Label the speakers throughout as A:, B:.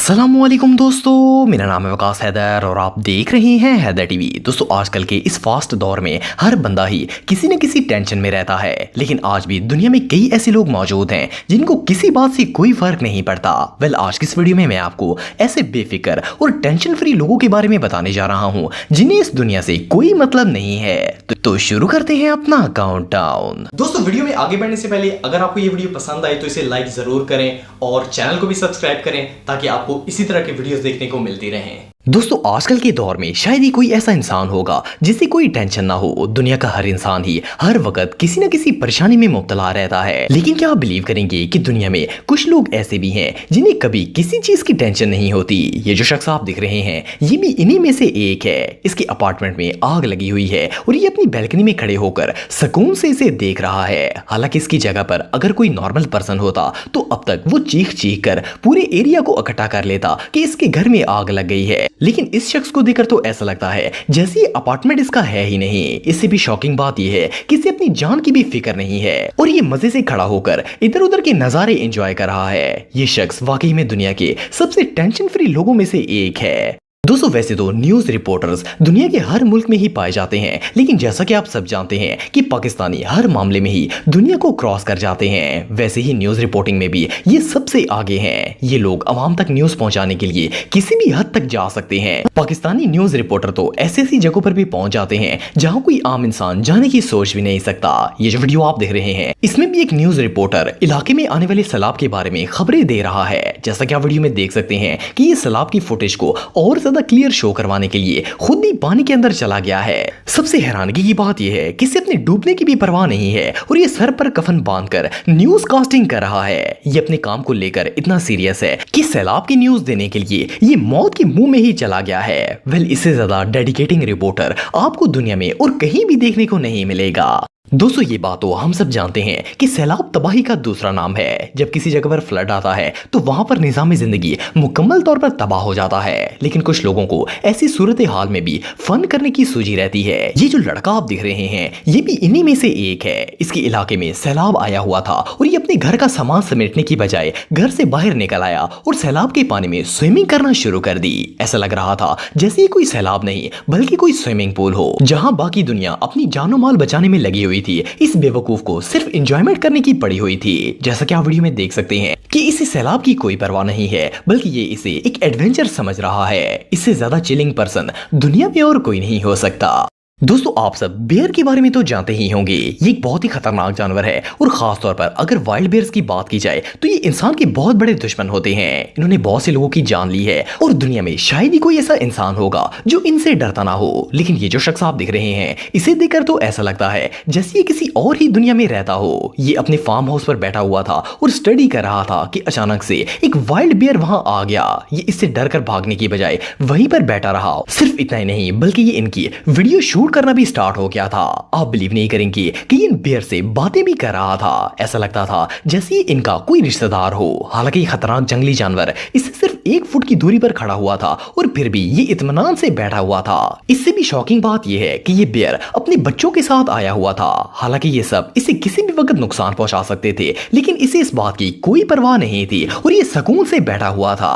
A: अस्सलामुअलैकुम दोस्तों, मेरा नाम है वकास हैदर और आप देख रहे हैं हैदर टीवी। दोस्तों, आजकल के इस फास्ट दौर में हर बंदा ही किसी न किसी टेंशन में रहता है, लेकिन आज भी दुनिया में कई ऐसे लोग मौजूद हैं जिनको किसी बात से कोई फर्क नहीं पड़ता। आज की इस वीडियो में मैं आपको ऐसे बेफिक्र और टेंशन फ्री लोगों के बारे में बताने जा रहा हूँ जिन्हें इस दुनिया से कोई मतलब नहीं है। तो शुरू करते हैं अपना काउंटडाउन।
B: दोस्तों, वीडियो में आगे बढ़ने से पहले अगर आपको ये वीडियो पसंद आए तो इसे लाइक जरूर करें और चैनल को भी सब्सक्राइब करें ताकि आपको इसी तरह के वीडियोस देखने को मिलती रहें।
A: दोस्तों, आजकल के दौर में शायद ही कोई ऐसा इंसान होगा जिसे कोई टेंशन ना हो। दुनिया का हर इंसान ही हर वक्त किसी न किसी परेशानी में मुब्तला रहता है, लेकिन क्या आप बिलीव करेंगे कि दुनिया में कुछ लोग ऐसे भी हैं जिन्हें कभी किसी चीज की टेंशन नहीं होती। ये जो शख्स आप दिख रहे हैं ये भी इन्हीं में से एक है। इसके अपार्टमेंट में आग लगी हुई है और ये अपनी बैल्कनी में खड़े होकर सुकून से इसे देख रहा है। हालांकि इसकी जगह पर अगर कोई नॉर्मल पर्सन होता तो अब तक वो चीख चीख कर पूरे एरिया को इकट्ठा कर लेता कि इसके घर में आग लग गई है, लेकिन इस शख्स को देखकर तो ऐसा लगता है जैसे ये अपार्टमेंट इसका है ही नहीं। इससे भी शॉकिंग बात यह है कि इसे अपनी जान की भी फिक्र नहीं है और ये मजे से खड़ा होकर इधर उधर के नजारे एंजॉय कर रहा है। ये शख्स वाकई में दुनिया के सबसे टेंशन फ्री लोगों में से एक है। दोस्तों, वैसे तो न्यूज रिपोर्टर्स दुनिया के हर मुल्क में ही पाए जाते हैं, लेकिन जैसा कि आप सब जानते हैं कि पाकिस्तानी हर मामले में ही दुनिया को क्रॉस कर जाते हैं। वैसे ही न्यूज रिपोर्टिंग में भी ये सबसे आगे हैं। ये लोग आवाम तक न्यूज पहुंचाने के लिए किसी भी हद तक जा सकते हैं। पाकिस्तानी न्यूज रिपोर्टर तो ऐसी जगहों पर भी पहुंच जाते हैं जहां कोई आम इंसान जाने की सोच भी नहीं सकता। ये जो वीडियो आप देख रहे हैं इसमें भी एक न्यूज रिपोर्टर इलाके में आने वाले सैलाब के बारे में खबरें दे रहा है। जैसा कि आप वीडियो में देख सकते हैं कि ये सैलाब की फुटेज को और क्लियर शो करवाने के लिए खुद ही पानी के अंदर चला गया है। सबसे हैरानगी की बात यह है कि इसे अपने डूबने की भी परवाह नहीं है और ये सर पर कफन बांधकर न्यूज कास्टिंग कर रहा है। ये अपने काम को लेकर इतना सीरियस है कि सैलाब की न्यूज देने के लिए ये मौत के मुंह में ही चला गया है। इससे ज्यादा डेडिकेटिंग रिपोर्टर आपको दुनिया में और कहीं भी देखने को नहीं मिलेगा। दोस्तों, ये बात तो हम सब जानते हैं कि सैलाब तबाही का दूसरा नाम है। जब किसी जगह पर फ्लड आता है तो वहां पर निजाम जिंदगी मुकम्मल तौर पर तबाह हो जाता है, लेकिन कुछ लोगों को ऐसी सूरत हाल में भी फन करने की सूझी रहती है। ये जो लड़का आप दिख रहे हैं ये भी इन्हीं में से एक है। इसके इलाके में सैलाब आया हुआ था और ये अपने घर का सामान समेटने की बजाय घर से बाहर निकल आया और सैलाब के पानी में स्विमिंग करना शुरू कर दी। ऐसा लग रहा था जैसे कोई सैलाब नहीं बल्कि कोई स्विमिंग पूल हो जहां बाकी दुनिया अपनी जानो माल बचाने में लगी हुई थी। इस बेवकूफ को सिर्फ एंजॉयमेंट करने की पड़ी हुई थी। जैसा कि आप वीडियो में देख सकते हैं कि इसे सैलाब की कोई परवाह नहीं है, बल्कि ये इसे एक एडवेंचर समझ रहा है। इससे ज्यादा चिलिंग पर्सन दुनिया में और कोई नहीं हो सकता। दोस्तों, आप सब बेयर के बारे में तो जानते ही होंगे। ये एक बहुत ही खतरनाक जानवर है और खास तौर पर अगर वाइल्ड बेयर्स की बात की जाए तो ये इंसान के बहुत बड़े दुश्मन होते हैं। इन्होंने बहुत से लोगों की जान ली है और दुनिया में शायद ही कोई ऐसा इंसान होगा जो इनसे डरता ना हो। लेकिन ये जो शख्स आप दिख रहे हैं इसे देखकर तो ऐसा लगता है जैसे ये किसी और ही दुनिया में रहता हो। ये अपने फार्म हाउस पर बैठा हुआ था और स्टडी कर रहा था कि अचानक से एक वाइल्ड बेयर वहां आ गया। ये इससे डर कर भागने की बजाय वहीं पर बैठा रहा। सिर्फ इतना ही नहीं बल्कि ये इनकी वीडियो शूट करना भी स्टार्ट हो गया था। आप बिलीव नहीं करेंगे कि इन बेयर से बातें भी कर रहा था। ऐसा लगता था जैसे इनका कोई रिश्तेदार हो। हालांकि ये खतरनाक जंगली जानवर इससे सिर्फ 1 फुट की दूरी पर खड़ा हुआ था और फिर भी ये इत्मीनान से बैठा हुआ था। इससे भी शॉकिंग बात यह है कि ये बेयर अपने बच्चों के साथ आया हुआ था। हालांकि ये सब इसे किसी भी वक्त नुकसान पहुंचा सकते थे, लेकिन इसे इस बात की कोई परवाह नहीं थी और ये सुकून से बैठा हुआ था।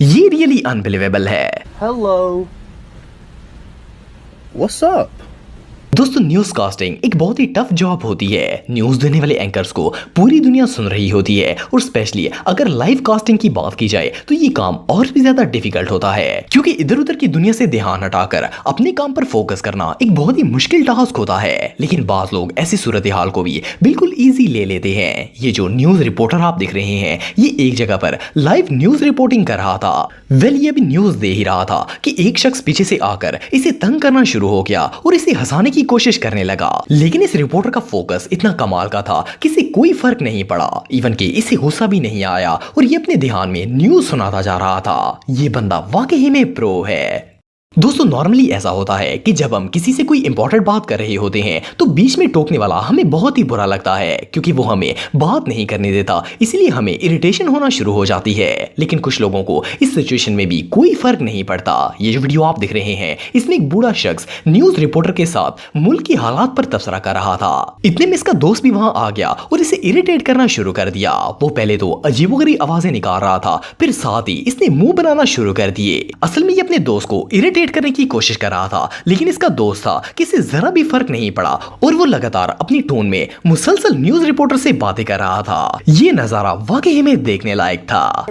A: ये रियली अनबिलीवेबल है।
C: Hello. What's up?
A: दोस्तों, न्यूज कास्टिंग एक बहुत ही टफ जॉब होती है। न्यूज देने वाले एंकर्स को पूरी दुनिया सुन रही होती है और स्पेशली अगर लाइव कास्टिंग की बात की जाए तो ये काम और भी ज्यादा डिफिकल्ट होता है, क्योंकि इधर उधर की दुनिया से ध्यान हटाकर अपने काम पर फोकस करना एक बहुत ही मुश्किल टास्क होता है। लेकिन बात लोग ऐसी सूरत हाल को भी बिल्कुल ईजी ले लेते हैं। ये जो न्यूज रिपोर्टर आप दिख रहे हैं ये एक जगह पर लाइव न्यूज रिपोर्टिंग कर रहा था। ये भी न्यूज दे ही रहा था कि एक शख्स पीछे से आकर इसे तंग करना शुरू हो गया और इसे हंसाने की कोशिश करने लगा। लेकिन इस रिपोर्टर का फोकस इतना कमाल का था कि इसे कोई फर्क नहीं पड़ा, इवन कि इसे गुस्सा भी नहीं आया और ये अपने ध्यान में न्यूज सुनाता जा रहा था। ये बंदा वाकई में प्रो है। दोस्तों नॉर्मली ऐसा होता है कि जब हम किसी से कोई इंपॉर्टेंट बात कर रहे होते हैं तो बीच में टोकने वाला हमें बहुत ही बुरा लगता है क्योंकि वो हमें बात नहीं करने देता, इसीलिए हमें इरिटेशन होना शुरू हो जाती है। लेकिन कुछ लोगों को इस सिचुएशन में भी कोई फर्क नहीं पड़ता। ये जो वीडियो आप देख रहे हैं इसमें एक बूढ़ा शख्स न्यूज रिपोर्टर के साथ मुल्क की हालात पर तबसरा कर रहा था। इतने में इसका दोस्त भी वहां आ गया और इसे इरिटेट करना शुरू कर दिया। वो पहले तो अजीबोगरीब आवाजें निकाल रहा था, फिर साथ ही इसने मुंह बनाना शुरू कर दिए। असल में ये अपने दोस्त को इरिटेट करने की कोशिश कर रहा था, लेकिन इसका दोस्त था कि इसे जरा भी फर्क नहीं पड़ा और वो लगातार अपनी टोन में मुसलसल न्यूज रिपोर्टर से बातें कर रहा था। ये नजारा वाकई में देखने लायक था।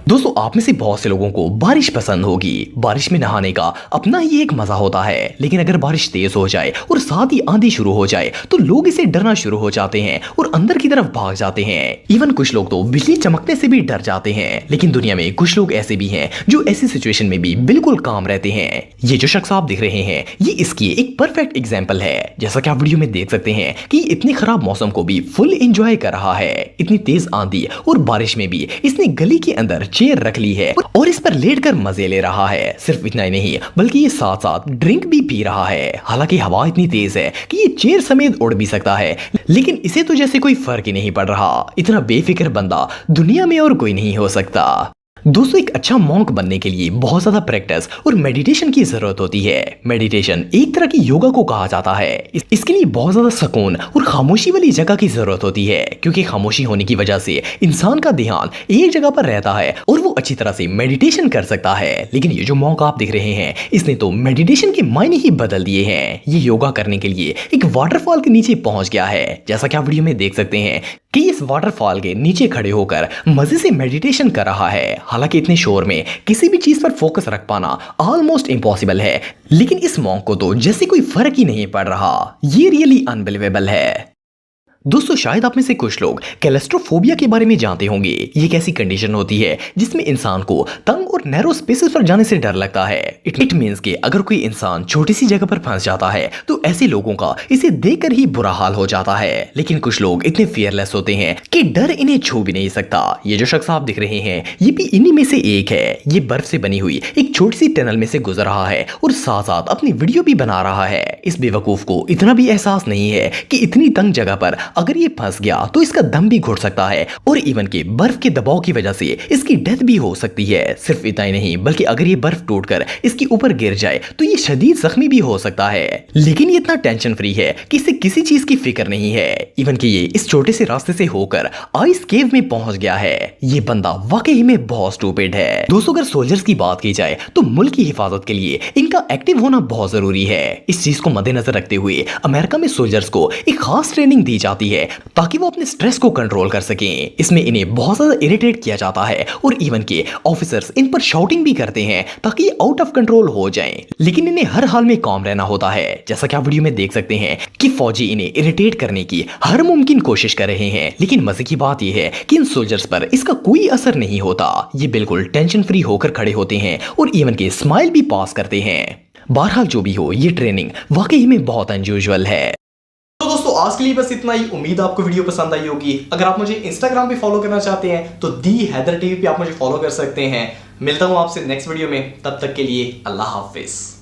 A: दोस्तों आप में से बहुत से लोगों को बारिश पसंद होगी। बारिश में नहाने का अपना ही एक मजा होता है, लेकिन अगर बारिश तेज हो जाए और साथ ही आंधी शुरू हो जाए तो लोग इसे डरना शुरू हो जाते हैं और अंदर की तरफ भाग जाते हैं। इवन कुछ लोग तो बिजली चमकने से भी डर जाते हैं। लेकिन दुनिया में कुछ लोग ऐसे भी हैं जो ऐसी सिचुएशन में भी बिल्कुल काम रहते हैं। ये जो शख्स आप दिख रहे हैं ये इसकी एक परफेक्ट एग्जाम्पल है। जैसा कि आप वीडियो में देख सकते हैं कि इतने खराब मौसम को भी फुल एंजॉय कर रहा है। इतनी तेज आंधी और बारिश में भी इसने गली के अंदर चेयर रख ली है और इस पर लेटकर मजे ले रहा है। सिर्फ इतना ही नहीं बल्कि ये साथ साथ ड्रिंक भी पी रहा है। हालांकि हवा इतनी तेज है कि ये चेयर समेत उड़ भी सकता है, लेकिन इसे तो जैसे कोई फर्क ही नहीं पड़ रहा। इतना बेफिक्र बंदा दुनिया में और कोई नहीं हो सकता। दोस्तों एक अच्छा मॉन्क बनने के लिए बहुत ज्यादा प्रैक्टिस और मेडिटेशन की जरूरत होती है। मेडिटेशन एक तरह की योगा को कहा जाता है। इसके लिए बहुत ज्यादा सुकून और खामोशी वाली जगह की जरूरत होती है, क्योंकि खामोशी होने की वजह से इंसान का ध्यान एक जगह पर रहता है और वो अच्छी तरह से मेडिटेशन कर सकता है। लेकिन ये जो मॉन्क आप देख रहे हैं इसने तो मेडिटेशन के मायने ही बदल दिए हैं। ये योगा करने के लिए एक वाटरफॉल के नीचे पहुंच गया है। जैसा कि आप वीडियो में देख सकते हैं कि इस वाटरफॉल के नीचे खड़े होकर मजे से मेडिटेशन कर रहा है। हालांकि इतने शोर में किसी भी चीज पर फोकस रख पाना ऑलमोस्ट इम्पॉसिबल है, लेकिन इस मॉन्क को तो जैसे कोई फर्क ही नहीं पड़ रहा। ये रियली अनबिलीवेबल है। दोस्तों शायद आप में से कुछ लोग क्लैस्ट्रोफोबिया के बारे में जानते होंगे। ये एक ऐसी कंडीशन होती है जिसमें इंसान को तंग और नैरो स्पेसेस पर जाने से डर लगता है। इट मींस कि अगर कोई इंसान छोटी सी जगह पर फंस जाता है तो ऐसे लोगों का इसे देखकर ही बुरा हाल हो जाता है। लेकिन कुछ लोग इतने फियरलेस होते हैं कि डर इन्हें छू भी नहीं सकता। ये जो शख्स आप दिख रहे हैं ये भी इन्हीं में से एक है। ये बर्फ से बनी हुई एक छोटी सी टनल में से गुजर रहा है और साथ साथ अपनी वीडियो भी बना रहा है। इस बेवकूफ को इतना भी एहसास नहीं है कि इतनी तंग जगह पर अगर ये फंस गया तो इसका दम भी घुट सकता है और इवन के बर्फ के दबाव की वजह से इसकी डेथ भी हो सकती है। सिर्फ इतना ही नहीं बल्कि अगर ये बर्फ टूटकर इसके ऊपर गिर जाए तो ये शदीद जख्मी भी हो सकता है। लेकिन ये इतना टेंशन फ्री है कि इसे किसी चीज की फिक्र नहीं है। इवन कि ये इस छोटे से रास्ते से होकर आइस केव में पहुंच गया है। ये बंदा वाकई में बहुत स्टूपिड है। दोस्तों अगर सोल्जर्स की बात की जाए तो मुल्क की हिफाजत के लिए इनका एक्टिव होना बहुत जरूरी है। इस चीज को मद्देनजर रखते हुए अमेरिका में सोल्जर्स को एक खास ट्रेनिंग दी जाती है ताकि वो अपने स्ट्रेस को कंट्रोल कर सकें। इसमें इन्हें बहुत ज्यादा इरिटेट किया जाता है और इवन के ऑफिसर्स इन पर शाउटिंग भी करते हैं ताकि ये आउट ऑफ कंट्रोल हो जाएं। लेकिन इन्हें हर हाल में काम रहना होता है। जैसा कि आप वीडियो में देख सकते हैं कि फौजी इन्हें इरिटेट करने की हर मुमकिन कोशिश कर रहे हैं। लेकिन मजे की बात यह है कि इन सोल्जर्स पर इसका कोई असर नहीं होता। ये बिल्कुल टेंशन फ्री होकर खड़े होते हैं और इवन के स्माइल भी पास करते हैं। बहरहाल जो भी हो ये ट्रेनिंग वाकई में बहुत अनयूजुअल है।
B: तो दोस्तों आज के लिए बस इतना ही। उम्मीद आपको वीडियो पसंद आई होगी। अगर आप मुझे इंस्टाग्राम पे फॉलो करना चाहते हैं तो दी हैदर टीवी पे आप मुझे फॉलो कर सकते हैं। मिलता हूं आपसे नेक्स्ट वीडियो में, तब तक के लिए अल्लाह हाफिज।